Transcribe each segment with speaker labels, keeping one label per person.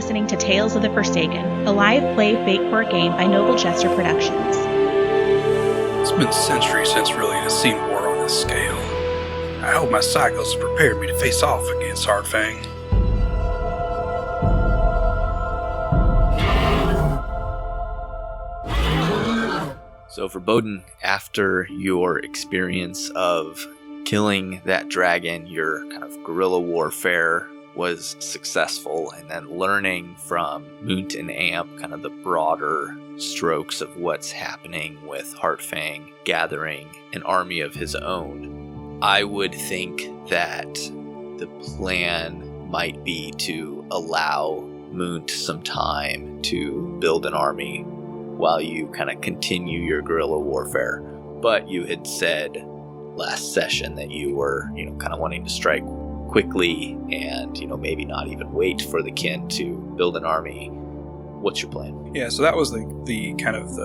Speaker 1: listening to Tales of the Forsaken, a live play fake board game by Noble Jester Productions.
Speaker 2: It's been centuries since really has seen war on this scale. I hope my cycles have prepared me to face off against Hardfang.
Speaker 3: So Verboden, after your experience of killing that dragon, your kind of guerrilla warfare was successful, and then learning from Moont and Amp kind of the broader strokes of what's happening with Hardfang gathering an army of his own, I would think that the plan might be to allow Moont some time to build an army while you kind of continue your guerrilla warfare. But you had said last session that you were, kind of wanting to strike quickly and, maybe not even wait for the kin to build an army. What's your plan?
Speaker 2: Yeah, so that was the kind of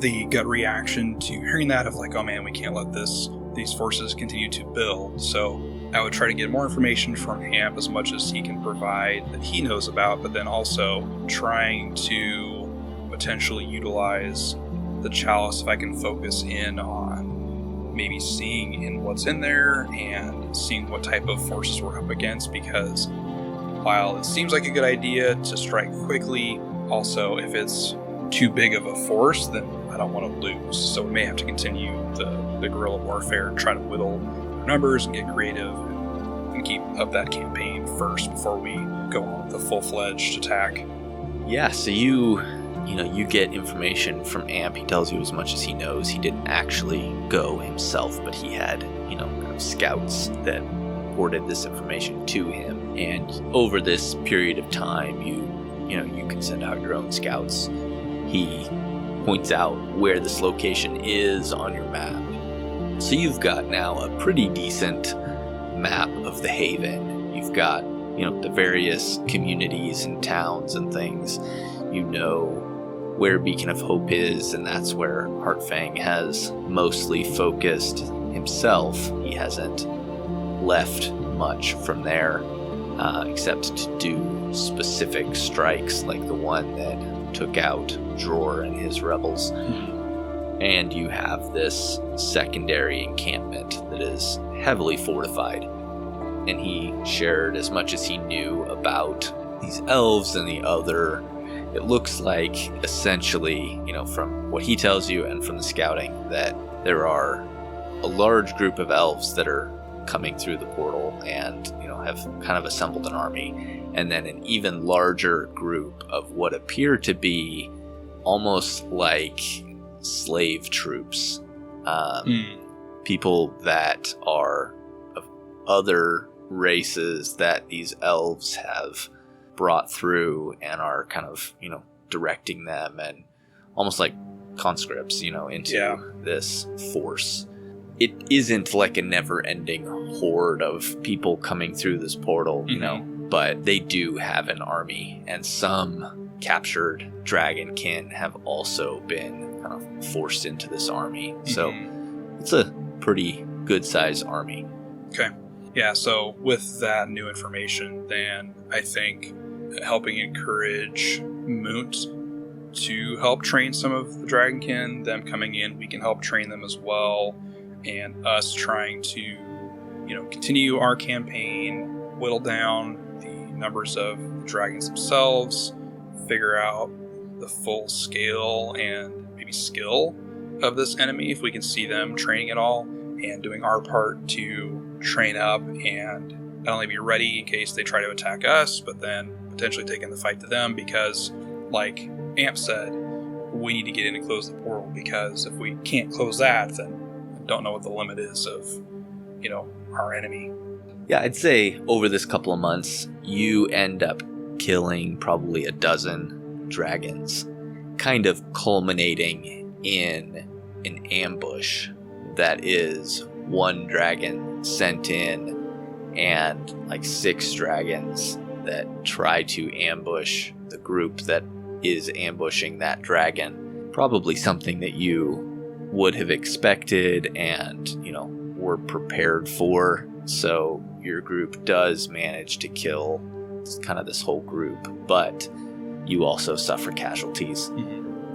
Speaker 2: the gut reaction to hearing that of like, oh man, we can't let these forces continue to build. So I would try to get more information from Amp as much as he can provide that he knows about, but then also trying to potentially utilize the chalice if I can focus in on maybe seeing in what's in there and seeing what type of forces we're up against, because while it seems like a good idea to strike quickly, also if it's too big of a force, then I don't want to lose. So we may have to continue the guerrilla warfare and try to whittle our numbers and get creative and keep up that campaign first before we go on with the full-fledged attack.
Speaker 3: Yeah, so you get information from Amp. He tells you as much as he knows. He didn't actually go himself, but he had, kind of scouts that reported this information to him. And over this period of time, you can send out your own scouts. He points out where this location is on your map. So you've got now a pretty decent map of the Haven. You've got, the various communities and towns and things. You know where Beacon of Hope is, and that's where Hardfang has mostly focused himself. He hasn't left much from there, except to do specific strikes like the one that took out Dror and his rebels. And you have this secondary encampment that is heavily fortified. And he shared as much as he knew about these elves and the other. It looks like, essentially, from what he tells you and from the scouting, that there are a large group of elves that are coming through the portal and, have kind of assembled an army. And then an even larger group of what appear to be almost like slave troops. People that are of other races that these elves have brought through and are kind of, directing them and almost like conscripts, into this force. It isn't like a never-ending horde of people coming through this portal, but they do have an army, and some captured dragonkin have also been kind of forced into this army. So it's a pretty good-sized army.
Speaker 2: Okay. Yeah, so with that new information, then I think helping encourage Moont to help train some of the dragonkin, them coming in, we can help train them as well, and us trying to, continue our campaign, whittle down the numbers of the dragons themselves, figure out the full scale and maybe skill of this enemy if we can see them training at all, and doing our part to train up and not only be ready in case they try to attack us, but then potentially taking the fight to them, because like Amp said, we need to get in and close the portal, because if we can't close that, then I don't know what the limit is of, our enemy.
Speaker 3: Yeah, I'd say over this couple of months, you end up killing probably a dozen dragons, kind of culminating in an ambush that is one dragon sent in and like 6 dragons that try to ambush the group that is ambushing that dragon. Probably something that you would have expected and, were prepared for. So your group does manage to kill kind of this whole group, but you also suffer casualties,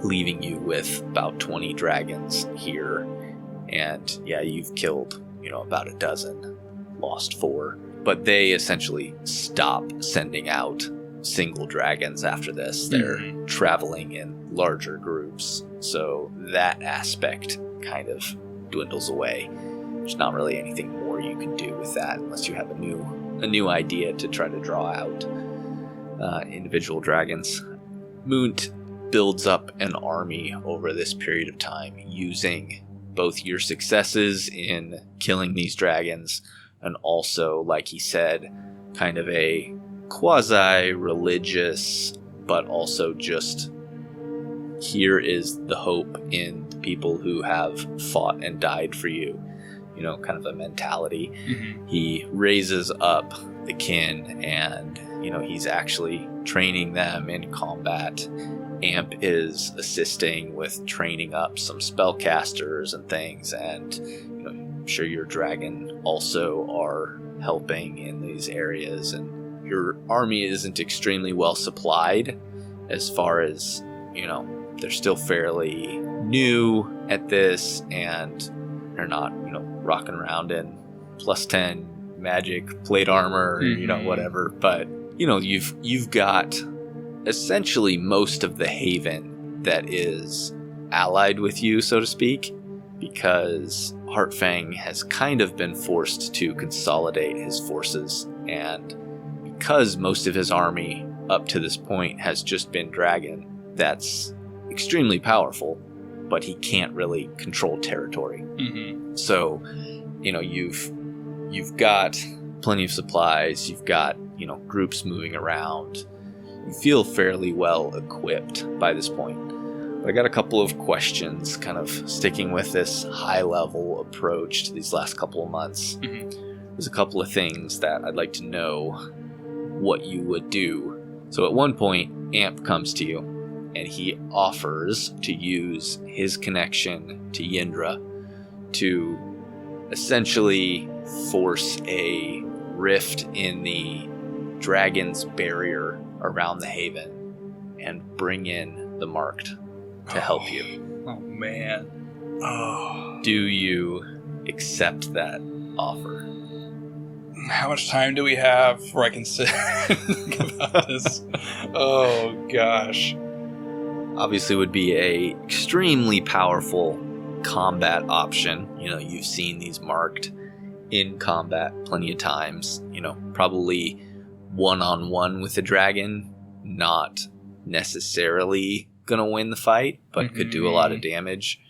Speaker 3: leaving you with about 20 dragons here. And yeah, you've killed, about a dozen, lost 4. But they essentially stop sending out single dragons after this. They're traveling in larger groups. So that aspect kind of dwindles away. There's not really anything more you can do with that unless you have a new idea to try to draw out individual dragons. Moont builds up an army over this period of time using both your successes in killing these dragons and also, like he said, kind of a quasi-religious, but also just here is the hope in the people who have fought and died for you, kind of a mentality. He raises up the kin and, he's actually training them in combat. Amp is assisting with training up some spellcasters and things, and I'm sure your dragon also are helping in these areas, and your army isn't extremely well supplied as far as, they're still fairly new at this, and they're not, rocking around in +10 magic plate armor, whatever, but, you've got essentially most of the haven that is allied with you, so to speak, because Heartfang has kind of been forced to consolidate his forces, and because most of his army up to this point has just been dragon, that's extremely powerful, but he can't really control territory. So, you've got plenty of supplies, you've got, groups moving around. You feel fairly well equipped by this point. But I got a couple of questions, kind of sticking with this high-level approach to these last couple of months. There's a couple of things that I'd like to know what you would do. So at one point, Amp comes to you, and he offers to use his connection to Yindra to essentially force a rift in the dragon's barrier around the haven and bring in the Marked to help you.
Speaker 2: Oh, man.
Speaker 3: Do you accept that offer?
Speaker 2: How much time do we have where I can sit and think about this? Oh, gosh.
Speaker 3: Obviously would be a extremely powerful combat option. You've seen these Marked in combat plenty of times. Probably one-on-one with a dragon, not necessarily gonna win the fight, but could do a lot of damage.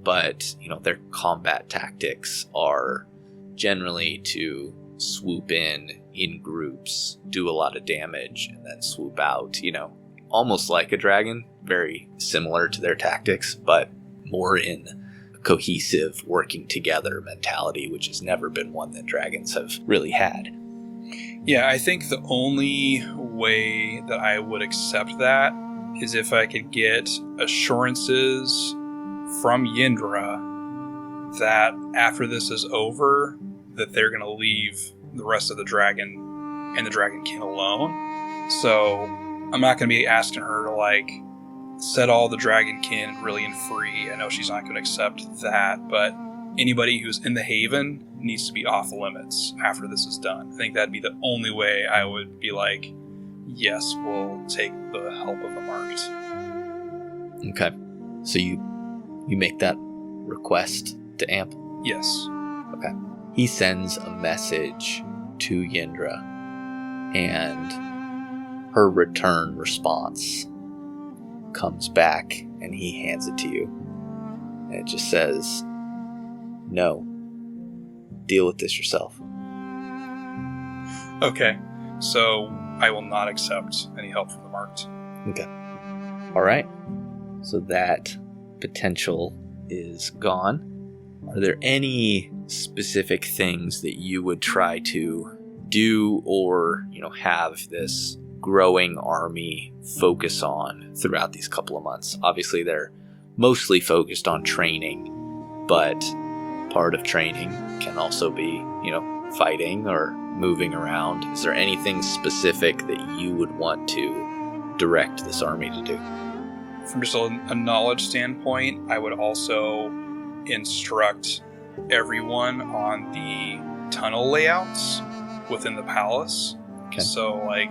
Speaker 3: But, their combat tactics are generally to swoop in groups, do a lot of damage, and then swoop out, almost like a dragon, very similar to their tactics, but more in a cohesive, working together mentality, which has never been one that dragons have really had.
Speaker 2: Yeah, I think the only way that I would accept that is if I could get assurances from Yindra that after this is over, that they're going to leave the rest of the dragon and the dragon kin alone. So I'm not going to be asking her to set all the dragon kin really in free. I know she's not going to accept that, but anybody who's in the haven needs to be off limits after this is done. I think that'd be the only way I would be yes, we'll take the help of the Marked.
Speaker 3: Okay. So you make that request to Amp?
Speaker 2: Yes.
Speaker 3: Okay. He sends a message to Yindra, and her return response comes back, and he hands it to you. And it just says, "No. Deal with this yourself."
Speaker 2: Okay. So I will not accept any help from the Marked.
Speaker 3: Okay. All right. So that potential is gone. Are there any specific things that you would try to do or, have this growing army focus on throughout these couple of months? Obviously, they're mostly focused on training, but part of training can also be, fighting or moving around, is there anything specific that you would want to direct this army to do?
Speaker 2: From just a knowledge standpoint, I would also instruct everyone on the tunnel layouts within the palace.
Speaker 3: Okay.
Speaker 2: So, like,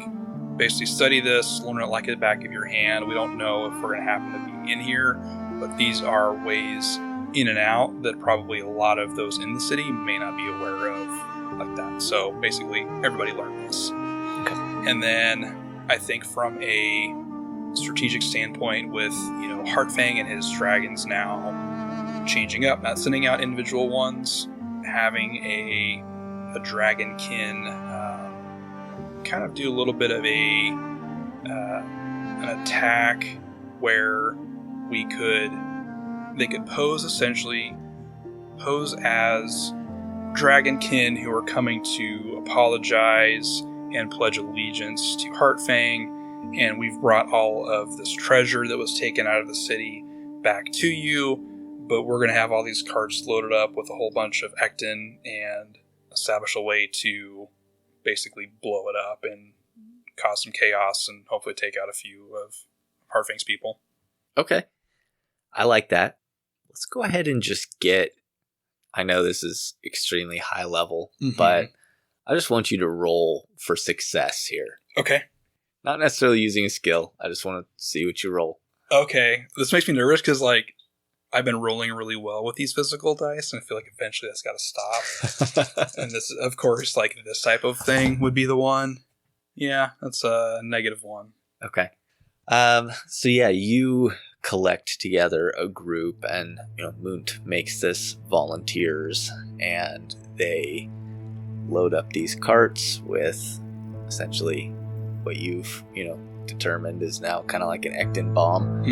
Speaker 2: basically study this, learn it like the back of your hand. We don't know if we're going to happen to be in here, but these are ways in and out that probably a lot of those in the city may not be aware of, like that. So basically, everybody learn this.
Speaker 3: Okay.
Speaker 2: And then I think from a strategic standpoint, with Heartfang and his dragons now changing up, not sending out individual ones, having a dragonkin kind of do a little bit of an attack where they could pose as dragonkin who are coming to apologize and pledge allegiance to Heartfang, and we've brought all of this treasure that was taken out of the city back to you, but we're going to have all these carts loaded up with a whole bunch of Ecton and establish a way to basically blow it up and cause some chaos and hopefully take out a few of Heartfang's people.
Speaker 3: Okay. I like that. Let's go ahead and just I know this is extremely high level, but I just want you to roll for success here.
Speaker 2: Okay.
Speaker 3: Not necessarily using a skill. I just want to see what you roll.
Speaker 2: Okay. This makes me nervous because, like, I've been rolling really well with these physical dice, and I feel like eventually that's got to stop. And this, of course, like this type of thing would be the one. Yeah, that's a -1.
Speaker 3: Okay. So yeah, you collect together a group, and Munt makes this volunteers, and they load up these carts with essentially what you've determined is now kind of like an Ecton bomb,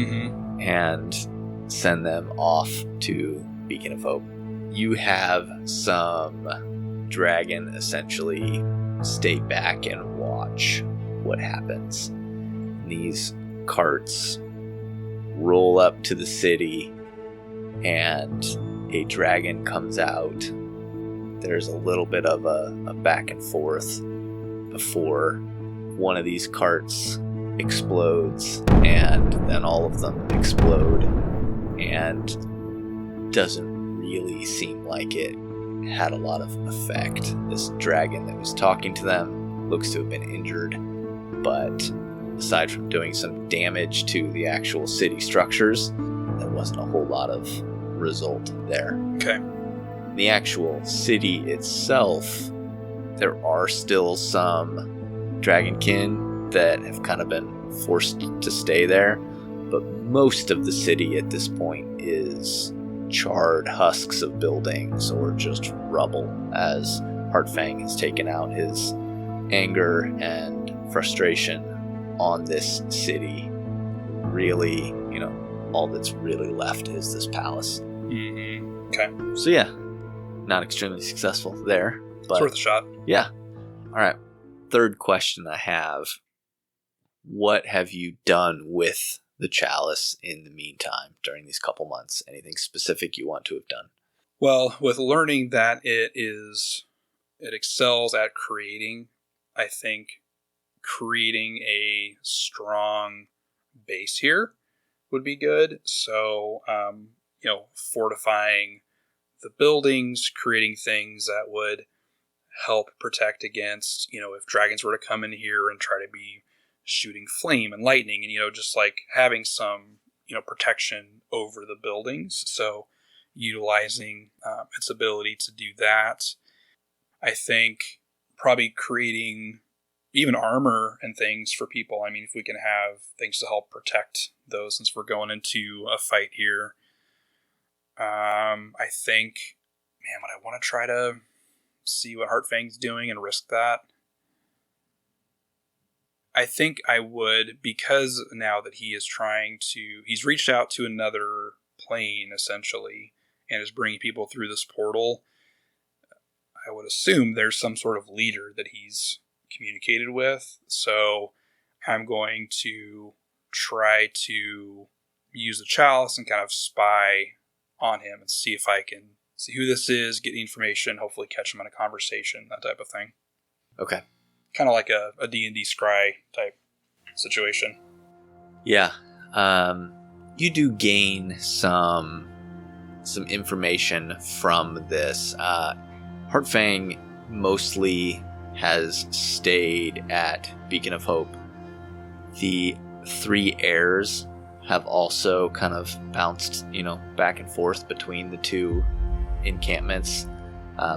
Speaker 3: and send them off to Beacon of Hope. You have some dragon essentially stay back and watch what happens. These carts roll up to the city, and a dragon comes out. There's a little bit of a back and forth before one of these carts explodes, and then all of them explode, and doesn't really seem like it had a lot of effect. This dragon that was talking to them looks to have been injured, but aside from doing some damage to the actual city structures, there wasn't a whole lot of result there.
Speaker 2: Okay.
Speaker 3: The actual city itself, there are still some dragonkin that have kind of been forced to stay there, but most of the city at this point is charred husks of buildings or just rubble, as Heartfang has taken out his anger and frustration on this city. Really, all that's really left is this palace.
Speaker 2: Okay.
Speaker 3: So yeah, not extremely successful there, but
Speaker 2: it's worth a shot.
Speaker 3: Yeah. All right. Third question I have: what have you done with the chalice in the meantime during these couple months? Anything specific you want to have done?
Speaker 2: Well, with learning that it excels at creating, I think creating a strong base here would be good. So, fortifying the buildings, creating things that would help protect against, if dragons were to come in here and try to be shooting flame and lightning, and, just like having some, protection over the buildings. So utilizing its ability to do that. I think probably creating even armor and things for people. I mean, if we can have things to help protect those, since we're going into a fight here. I think, would I want to try to see what Heartfang's doing and risk that? I think I would, because now that he's reached out to another plane, essentially, and is bringing people through this portal. I would assume there's some sort of leader that he's communicated with. So I'm going to try to use the chalice and kind of spy on him and see if I can see who this is, get the information, hopefully catch them in a conversation, that type of thing.
Speaker 3: Okay.
Speaker 2: Kind of like a D&D scry type situation.
Speaker 3: Yeah. You do gain some information from this. Heartfang mostly has stayed at Beacon of Hope. The 3 heirs have also kind of bounced, back and forth between the 2 encampments,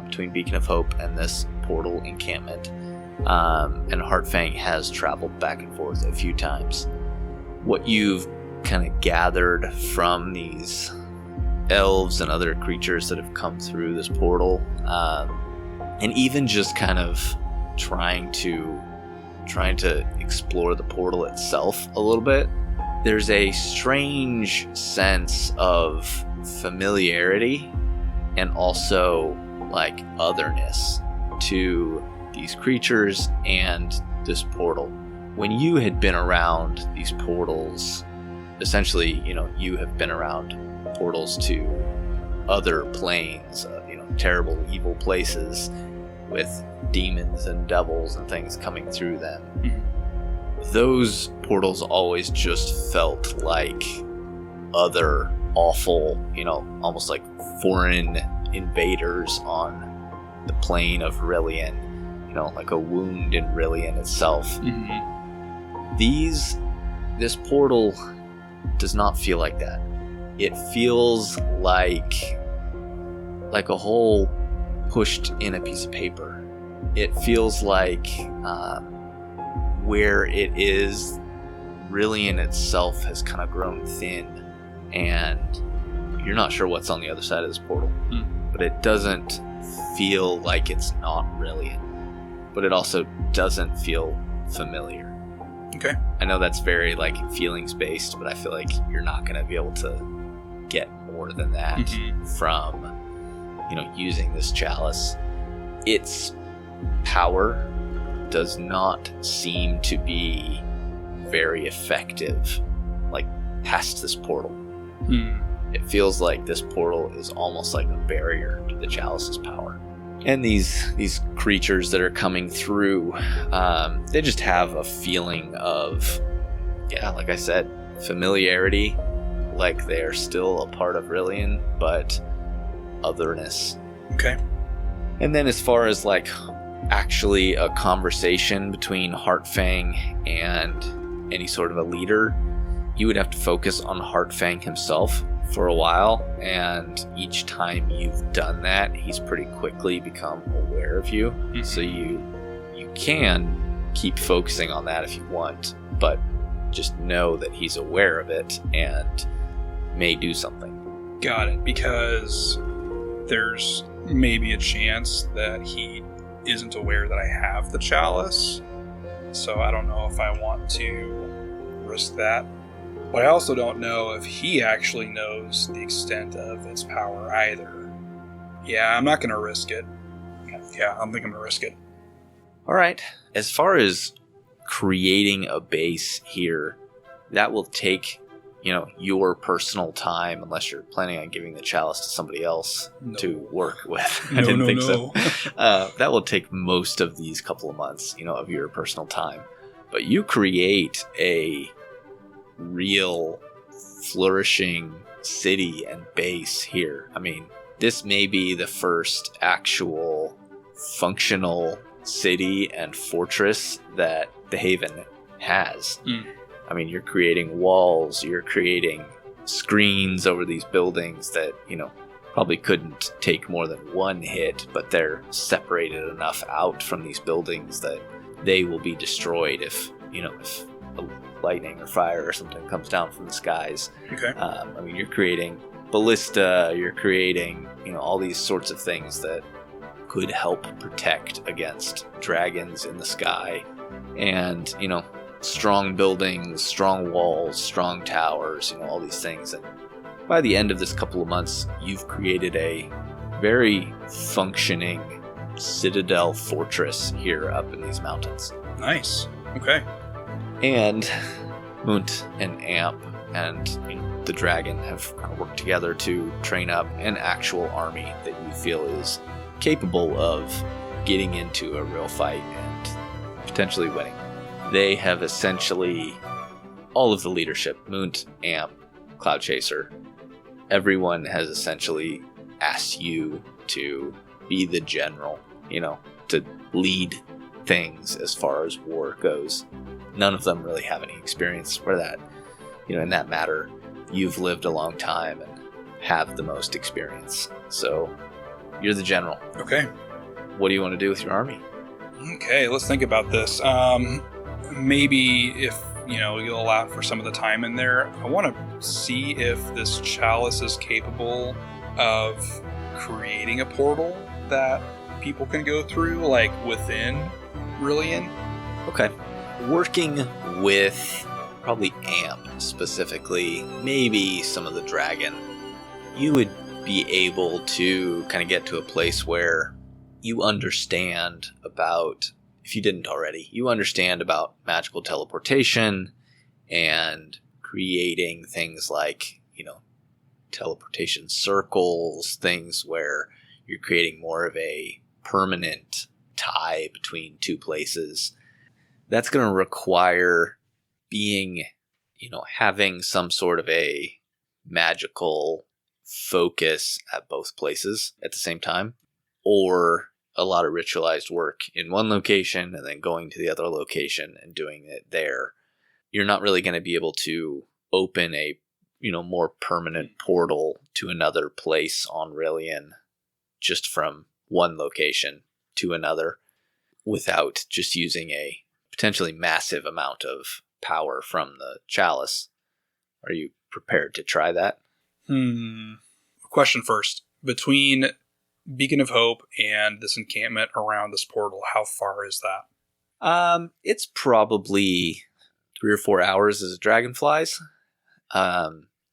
Speaker 3: between Beacon of Hope and this portal encampment. And Heartfang has traveled back and forth a few times. What you've kind of gathered from these elves and other creatures that have come through this portal, and even just kind of trying to explore the portal itself a little bit, there's a strange sense of familiarity and also like otherness to these creatures and this portal. When you had been around these portals, essentially, you have been around portals to other planes, terrible, evil places with demons and devils and things coming through them. Mm-hmm. Those portals always just felt like other awful, almost like foreign invaders on the plane of Rillian, like a wound in Rillian itself. Mm-hmm. This portal does not feel like that. It feels like a hole pushed in a piece of paper. It feels like where it is, Rillian itself has kind of grown thin, and you're not sure what's on the other side of this portal. But it doesn't feel like it's not Rillian. But it also doesn't feel familiar.
Speaker 2: Okay.
Speaker 3: I know that's very feelings based, but I feel like you're not going to be able to get more than that from using this chalice. Its power does not seem to be very effective past this portal. It feels like this portal is almost like a barrier to the chalice's power. And these creatures that are coming through, they just have a feeling of, like I said, familiarity, like they're still a part of Rillian, but otherness.
Speaker 2: Okay.
Speaker 3: And then as far as actually a conversation between Heartfang and any sort of a leader, you would have to focus on Heartfang himself for a while, and each time you've done that, he's pretty quickly become aware of you. Mm-hmm. So you can keep focusing on that if you want, but just know that he's aware of it and may do something.
Speaker 2: Got it, because there's maybe a chance that he isn't aware that I have the chalice, so I don't know if I want to risk that. But I also don't know if he actually knows the extent of its power either. Yeah, I'm not going to risk it. Yeah, I don't think I'm going to risk it.
Speaker 3: All right. As far as creating a base here, that will take, your personal time, unless you're planning on giving the chalice to somebody else to work with. I didn't think so. That will take most of these couple of months, of your personal time. But you create a real flourishing city and base here. I mean, this may be the first actual functional city and fortress that the Haven has. I mean, you're creating walls, you're creating screens over these buildings that, probably couldn't take more than one hit, but they're separated enough out from these buildings that they will be destroyed if lightning or fire or something comes down from the skies.
Speaker 2: Okay.
Speaker 3: I mean, you're creating ballista, you're creating, all these sorts of things that could help protect against dragons in the sky. And, strong buildings, strong walls, strong towers, all these things. And by the end of this couple of months, you've created a very functioning citadel fortress here up in these mountains.
Speaker 2: Nice. Okay.
Speaker 3: And Munt and Amp and the dragon have kind of worked together to train up an actual army that you feel is capable of getting into a real fight and potentially winning. They have essentially, all of the leadership, Moont, Amp, Cloud Chaser, everyone has essentially asked you to be the general, to lead things as far as war goes. None of them really have any experience for that. In that matter, you've lived a long time and have the most experience. So you're the general.
Speaker 2: Okay.
Speaker 3: What do you want to do with your army?
Speaker 2: Okay, let's think about this. Maybe if, you'll allow for some of the time in there, I want to see if this chalice is capable of creating a portal that people can go through, like within Rillian.
Speaker 3: Okay. Working with probably Amp specifically, maybe some of the dragon, you would be able to kind of get to a place where you understand about, if you didn't already, you understand about magical teleportation and creating things like, teleportation circles, things where you're creating more of a permanent tie between two places. That's going to require being, having some sort of a magical focus at both places at the same time, or a lot of ritualized work in one location and then going to the other location and doing it there. You're not really going to be able to open a, more permanent portal to another place on Rillian just from one location to another without just using a potentially massive amount of power from the chalice. Are you prepared to try that?
Speaker 2: Question first. Between Beacon of Hope and this encampment around this portal, how far is that?
Speaker 3: It's probably 3 or 4 hours as a dragon flies.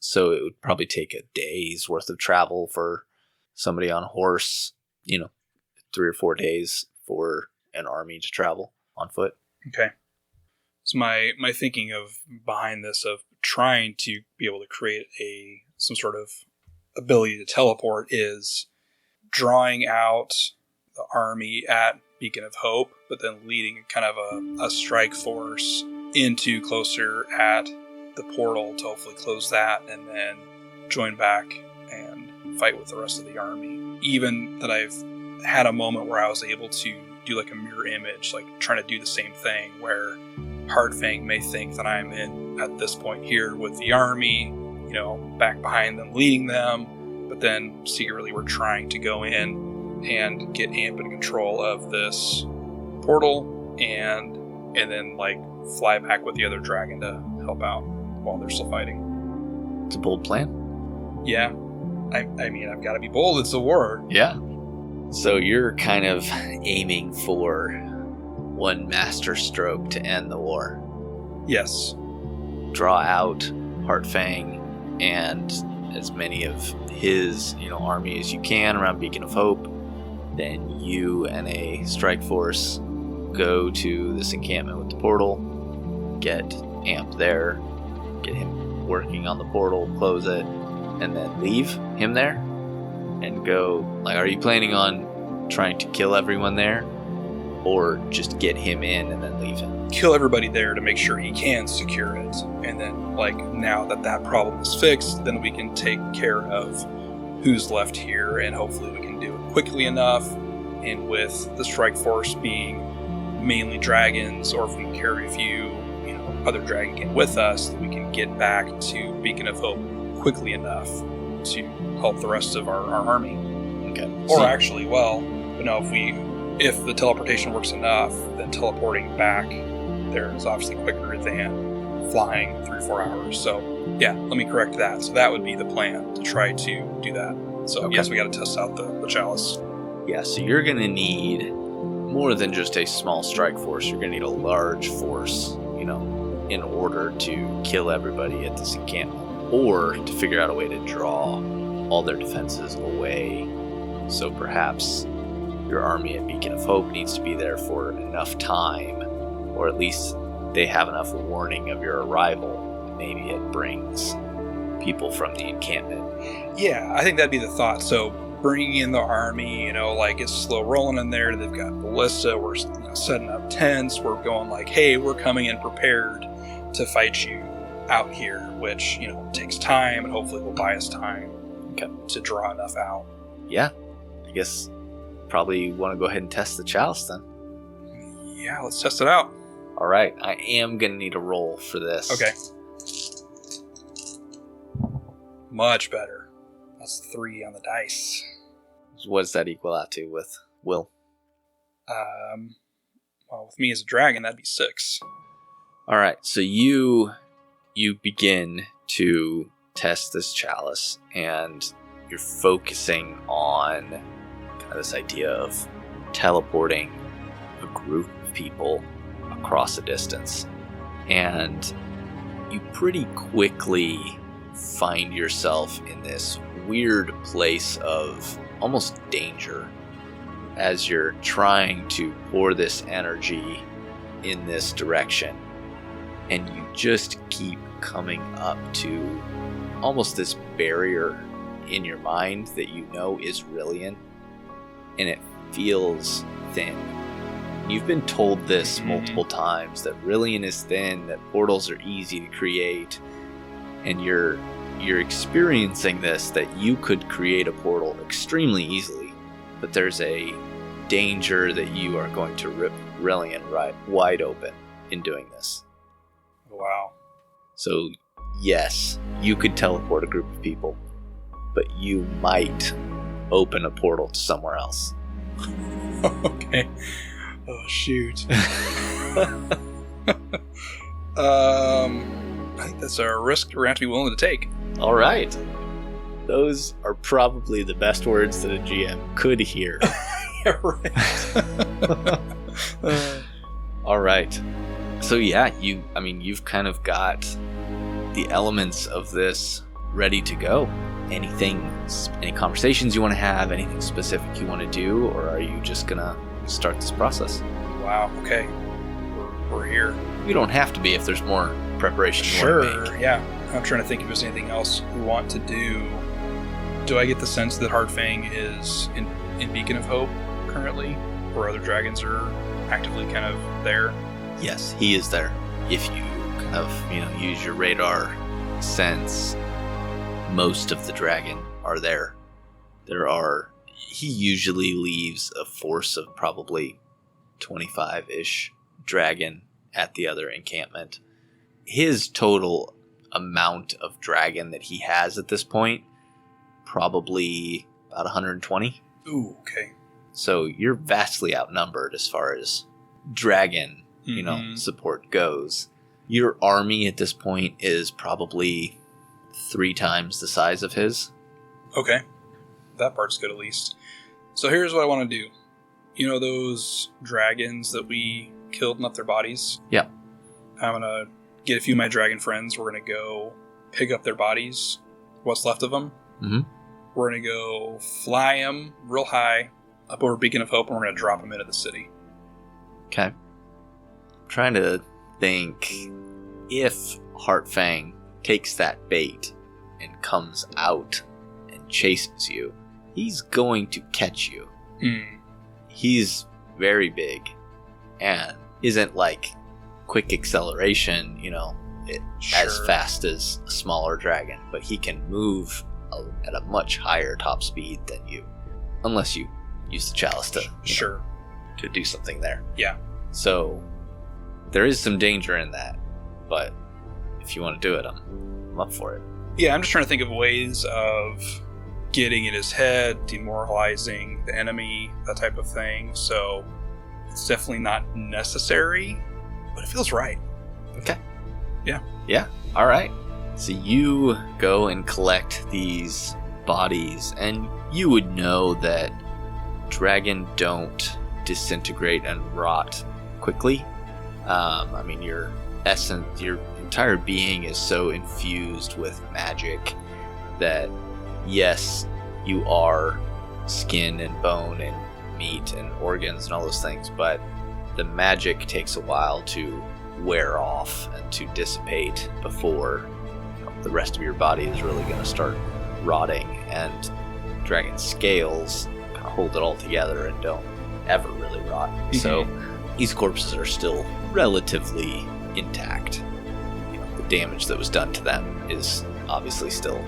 Speaker 3: So it would probably take a day's worth of travel for somebody on a horse, 3 or 4 days for an army to travel on foot.
Speaker 2: Okay. So my thinking of behind this, of trying to be able to create some sort of ability to teleport, is drawing out the army at Beacon of Hope, but then leading kind of a strike force into closer at the portal to hopefully close that and then join back and fight with the rest of the army. Even that I've had a moment where I was able to do like a mirror image, like trying to do the same thing, where Hardfang may think that I'm in at this point here with the army, back behind them, leading them, but then secretly we're trying to go in and get Amp in control of this portal and then like fly back with the other dragon to help out while they're still fighting.
Speaker 3: It's a bold plan.
Speaker 2: Yeah. I mean, I've got to be bold. It's a war.
Speaker 3: Yeah. So you're kind of aiming for one master stroke to end the war.
Speaker 2: Yes.
Speaker 3: Draw out Hardfang and as many of his, army as you can around Beacon of Hope. Then you and a strike force go to this encampment with the portal, get Amp there, get him working on the portal, close it, and then leave him there and go. Like, are you planning on trying to kill everyone there, or just get him in and then leave him?
Speaker 2: Kill everybody there to make sure he can secure it, and then like now that problem is fixed, then we can take care of who's left here, and hopefully we can do it quickly enough, and with the strike force being mainly dragons, or if we can carry a few other dragonkin with us, we can get back to Beacon of Hope quickly enough to help the rest of our army.
Speaker 3: Okay.
Speaker 2: Or actually, if the teleportation works enough, then teleporting back there is obviously quicker than flying 3 or 4 hours. So yeah, let me correct that. So that would be the plan, to try to do that. So yes, we got to test out the chalice.
Speaker 3: Yeah, so you're going to need more than just a small strike force. You're going to need a large force, in order to kill everybody at this encampment, or to figure out a way to draw all their defenses away. So perhaps your army at Beacon of Hope needs to be there for enough time, or at least they have enough warning of your arrival. Maybe it brings people from the encampment.
Speaker 2: Yeah, I think that'd be the thought. So bringing in the army, like it's slow rolling in there. They've got ballista. We're setting up tents. We're going like, hey, we're coming in prepared to fight you out here, which, takes time and hopefully will buy us time to draw enough out.
Speaker 3: Yeah, I guess probably want to go ahead and test the chalice then.
Speaker 2: Yeah, let's test it out.
Speaker 3: All right, I am going to need a roll for this.
Speaker 2: Okay. Much better. That's 3 on the dice.
Speaker 3: What does that equal out to with Will?
Speaker 2: Well, with me as a dragon, that'd be 6.
Speaker 3: All right, so you begin to test this chalice, and you're focusing on kind of this idea of teleporting a group of people across a distance. And you pretty quickly find yourself in this weird place of almost danger as you're trying to pour this energy in this direction. And you just keep coming up to almost this barrier in your mind that you know is Rillian, and it feels thin. You've been told this multiple times, that Rillian is thin, that portals are easy to create, and you're experiencing this, that you could create a portal extremely easily, but there's a danger that you are going to rip Rillian wide open in doing this.
Speaker 2: Wow.
Speaker 3: So, yes, you could teleport a group of people, but you might open a portal to somewhere else.
Speaker 2: Okay. Oh, shoot. I think that's a risk we're going to have to be willing to take.
Speaker 3: All right. Those are probably the best words that a GM could hear.
Speaker 2: Yeah, right.
Speaker 3: All right. So yeah, you've kind of got the elements of this ready to go. Any conversations you want to have, anything specific you want to do, or are you just gonna start this process?
Speaker 2: Wow, okay. We're here.
Speaker 3: You don't have to be if there's more preparation you want to make.
Speaker 2: Yeah. I'm trying to think if there's anything else we want to do. Do I get the sense that Hardfang is in Beacon of Hope currently, or other dragons are actively kind of there?
Speaker 3: Yes, he is there. If you kind of, use your radar sense, most of the dragon are there. He usually leaves a force of probably 25-ish dragon at the other encampment. His total amount of dragon that he has at this point, probably about 120.
Speaker 2: Ooh, okay.
Speaker 3: So you're vastly outnumbered as far as dragon, support goes. Your army at this point is probably 3 times the size of his.
Speaker 2: Okay. That part's good at least. So here's what I want to do. You know those dragons that we killed and left their bodies?
Speaker 3: Yeah.
Speaker 2: I'm going to get a few of my dragon friends. We're going to go pick up their bodies, what's left of them.
Speaker 3: Mm-hmm.
Speaker 2: We're going to go fly them real high up over Beacon of Hope, and we're going to drop them into the city.
Speaker 3: Okay. I'm trying to think, if Heartfang takes that bait and comes out and chases you, he's going to catch you. He's very big and isn't like quick acceleration, as fast as a smaller dragon, but he can move at a much higher top speed than you, unless you use the chalice to to do something there.
Speaker 2: Yeah.
Speaker 3: So there is some danger in that, but if you want to do it, I'm up for it.
Speaker 2: Yeah, I'm just trying to think of ways of getting in his head, demoralizing the enemy, that type of thing. So it's definitely not necessary, but it feels right.
Speaker 3: Okay.
Speaker 2: Yeah.
Speaker 3: Yeah. All right. So you go and collect these bodies, and you would know that dragon don't disintegrate and rot quickly. Your essence, your entire being is so infused with magic that, yes, you are skin and bone and meat and organs and all those things, but the magic takes a while to wear off and to dissipate before the rest of your body is really going to start rotting, and dragon scales kind of hold it all together and don't ever really rot. So these corpses are still relatively intact. The damage that was done to them is obviously still,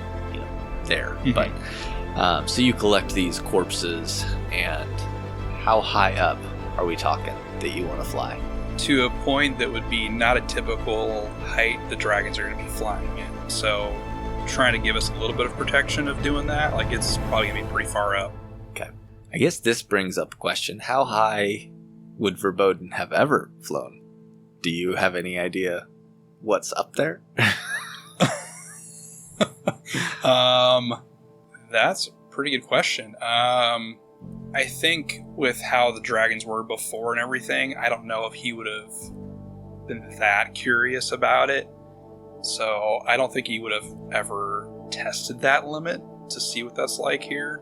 Speaker 3: there. But so you collect these corpses, and how high up are we talking that you want to fly?
Speaker 2: To a point that would be not a typical height the dragons are going to be flying in. So trying to give us a little bit of protection of doing that, like it's probably going to be pretty far up.
Speaker 3: Okay. I guess this brings up a question. How high would Verboden have ever flown? Do you have any idea what's up there?
Speaker 2: That's a pretty good question. I think with how the dragons were before and everything, I don't know if he would have been that curious about it. So I don't think he would have ever tested that limit to see what that's like here.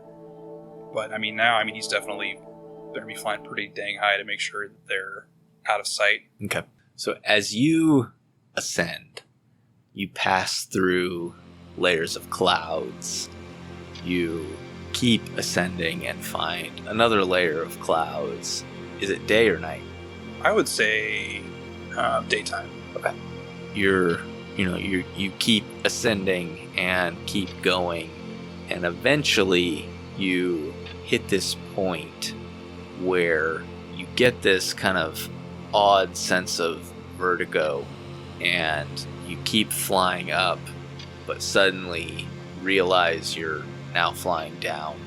Speaker 2: But now he's definitely going to be flying pretty dang high to make sure that they're out of sight.
Speaker 3: Okay. So as you ascend, you pass through layers of clouds. You keep ascending and find another layer of clouds. Is it day or night?
Speaker 2: I would say daytime.
Speaker 3: Okay. You keep ascending and keep going, and eventually you hit this point where you get this kind of odd sense of vertigo, and you keep flying up, but suddenly realize you're now flying down.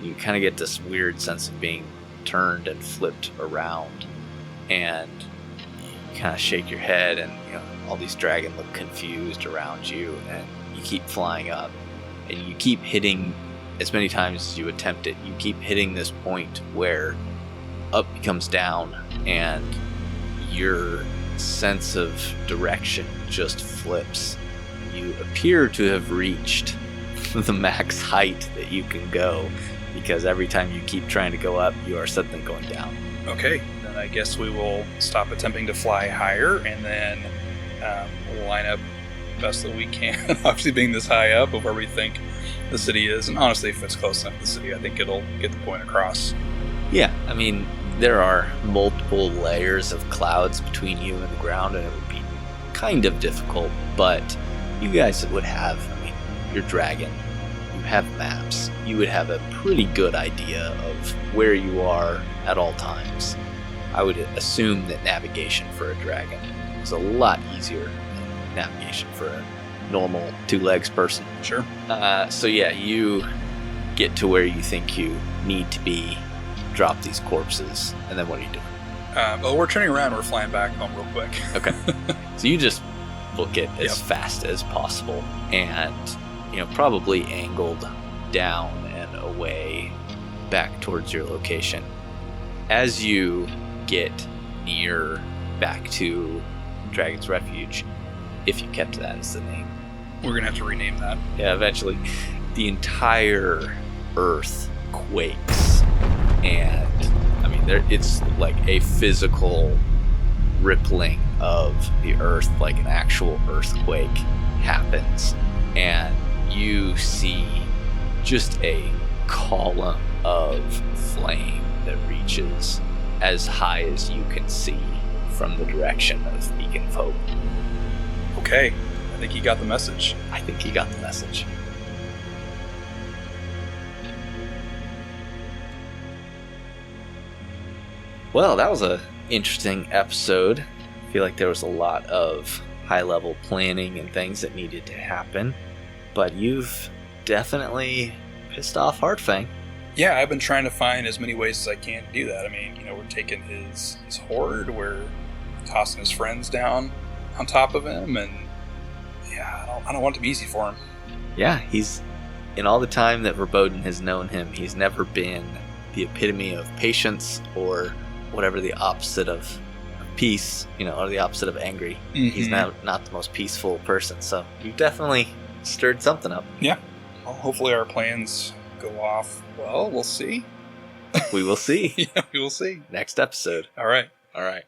Speaker 3: You kind of get this weird sense of being turned and flipped around, and you kind of shake your head, and all these dragons look confused around you, and you keep flying up, and you keep hitting as many times as you attempt it. You keep hitting this point where up becomes down, and your sense of direction just flips. You appear to have reached the max height that you can go, because every time you keep trying to go up, you are suddenly going down.
Speaker 2: Okay, then I guess we will stop attempting to fly higher, and then we'll line up best that we can. Obviously, being this high up of where we think the city is, and honestly, if it's close enough to the city, I think it'll get the point across.
Speaker 3: Yeah, there are multiple layers of clouds between you and the ground, and it would be kind of difficult, but you guys would have, your dragon, you have maps, you would have a pretty good idea of where you are at all times. I would assume that navigation for a dragon is a lot easier than navigation for a normal two-legs person.
Speaker 2: Sure.
Speaker 3: So yeah, you get to where you think you need to be, drop these corpses, and then what do you do?
Speaker 2: Well, we're turning around, we're flying back home real quick.
Speaker 3: Okay. So you just book it as fast as possible, and probably angled down and away back towards your location. As you get near back to Dragon's Refuge, if you kept that as the name.
Speaker 2: We're going to have to rename that.
Speaker 3: Yeah, eventually. The entire earth quakes, and it's like a physical rippling of the earth, like an actual earthquake happens, and you see just a column of flame that reaches as high as you can see from the direction of Beacon of Hope.
Speaker 2: Okay, I think he got the message.
Speaker 3: I think he got the message. Well, that was a interesting episode. I feel like there was a lot of high-level planning and things that needed to happen, but you've definitely pissed off Heartfang.
Speaker 2: Yeah, I've been trying to find as many ways as I can to do that. We're taking his horde, we're tossing his friends down on top of him, and yeah, I don't want it to be easy for him.
Speaker 3: Yeah, he's, in all the time that Verboden has known him, he's never been the epitome of patience or whatever the opposite of peace, or the opposite of angry. Mm-hmm. He's not the most peaceful person, so you've definitely stirred something up.
Speaker 2: Yeah. Well, hopefully our plans go off well. We'll see.
Speaker 3: We will see.
Speaker 2: Yeah, we will see.
Speaker 3: Next episode.
Speaker 2: All right.
Speaker 3: All right.